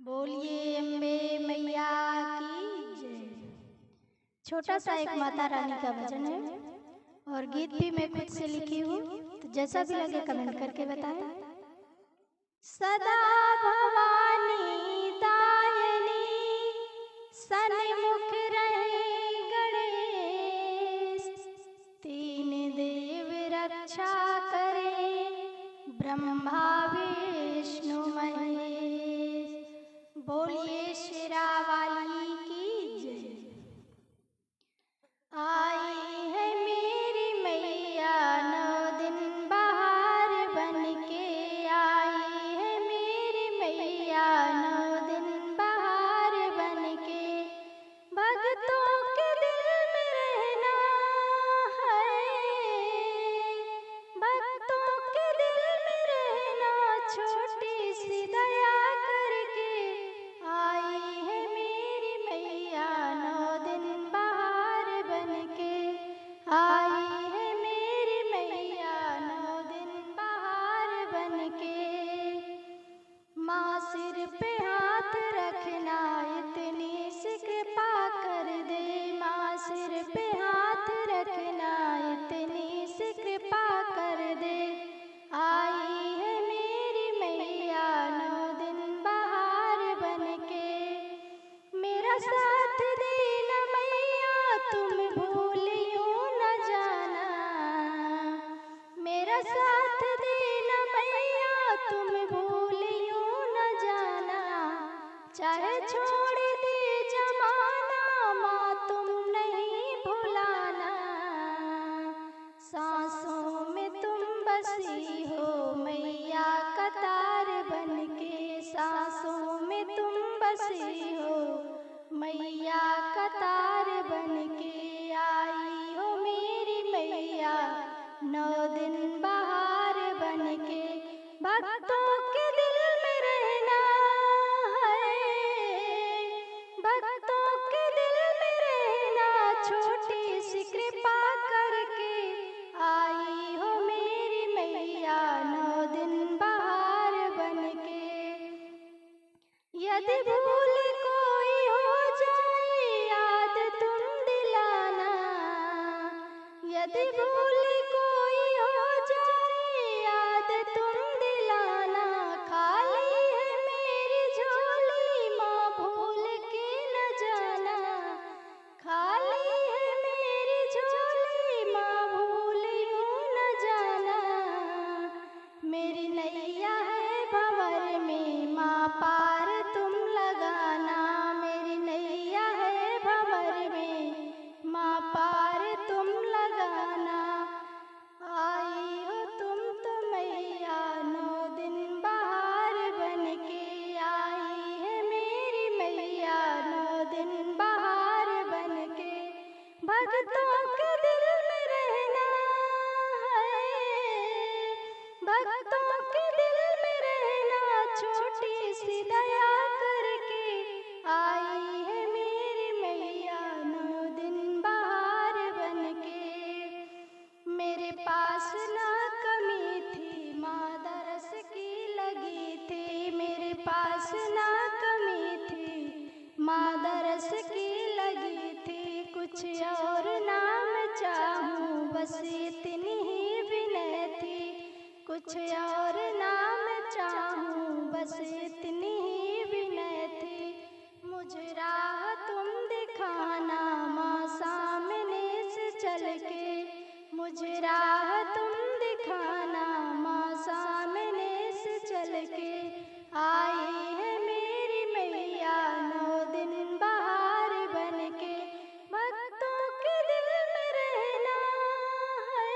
बोलिए अम्बे मैया की जय। छोटा सा एक माता रानी का भजन है और गीत भी मैं खुद से लिखी हूँ, तो जैसा भी लगे कमेंट करके बताएं। सदा भवानी दायनी सन्मुख रहे गणेश, तीन देव रक्षा करे ब्रह्मा विष्णु महेश। बोलिए शेरावाली की जय। आई है मेरी मैया 9 दिन बाहर बन के, आई है मेरी मैया 9 दिन बाहर बन के। भक्तों के दिल में रहना है, भक्तों के दिल में रहना, छोटी सी दया करके आई है मेरी मैया 9 दिन बाहर बन के। आई है मेरी मैया 9 दिन बाहर बन के। माँ सिर पे हाथ रखना इतनी सी कृपा कर दे, माँ सिर पे हाथ रखना इतनी सी कृपा कर दे। आई है मेरी मैया 9 दिन बाहर बन के। मेरा साथ देना मैया तुम भूलियो न जाना, मेरा साथ देना मैया तुम भूलियो न जाना। चाहे छोड़ दे जमाना माँ तुम नहीं भुलाना, सांसों में तुम बसी हो मैया कतार बन के, सांसों में तुम बसी हो मैया कतार बन के। आई हो मेरी मैया 9 दिन बाहर बन के। भक्तों के दिल में रहना है, भक्तों के दिल में रहना, छोटी सी कृपा करके आई हो मेरी मैया 9 दिन बाहर बन के। यदि भूल कोई हो जाए याद तुम दिलाना, यदि भूल कोई हो जाए याद तुम दिलाना। खाली है मेरी झोली माँ भूल के न जाना, खाली है मेरी झोली माँ भूल यूं न जाना। मेरी नैया है भंवर में माँ पार तुम लगाना, मेरी नैया है भंवर में माँ पार तुम लगाना। आई हो तुम तो मैया 9 दिन बाहर बन के, आई है मेरी मैया 9 दिन बाहर बन के। भक्तों के दिल में रहना है, भक्तों के दिल में रहना, छोटी सी दया करके आई है मेरी मैया 9 दिन बाहर बन के। मेरे पास ना कमी थी माँ दरस की लगी थी, मेरे पास ना कमी थी माँ दरस की लगी थी। कुछ और नाम चाहूँ बस इतनी ही विनय थी, कुछ और नाम चाहूँ बस इतनी ही विनय थी। मुझे राह तुम दिखाना माँ सामने से चल के, मुझे राह तुम दिखाना माँ सामने से चल के। आई है मेरी मैया 9 दिन बाहर बन के। भक्तों के दिल में रहना है,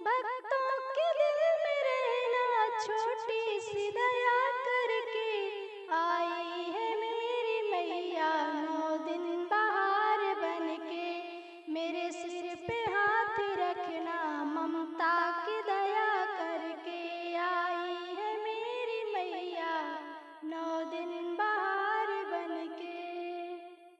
भक्तों के दिल में रहना, छोटी सी दया करके आई है मेरी मैया 9 दिन बाहर बन के। मेरे सिर पे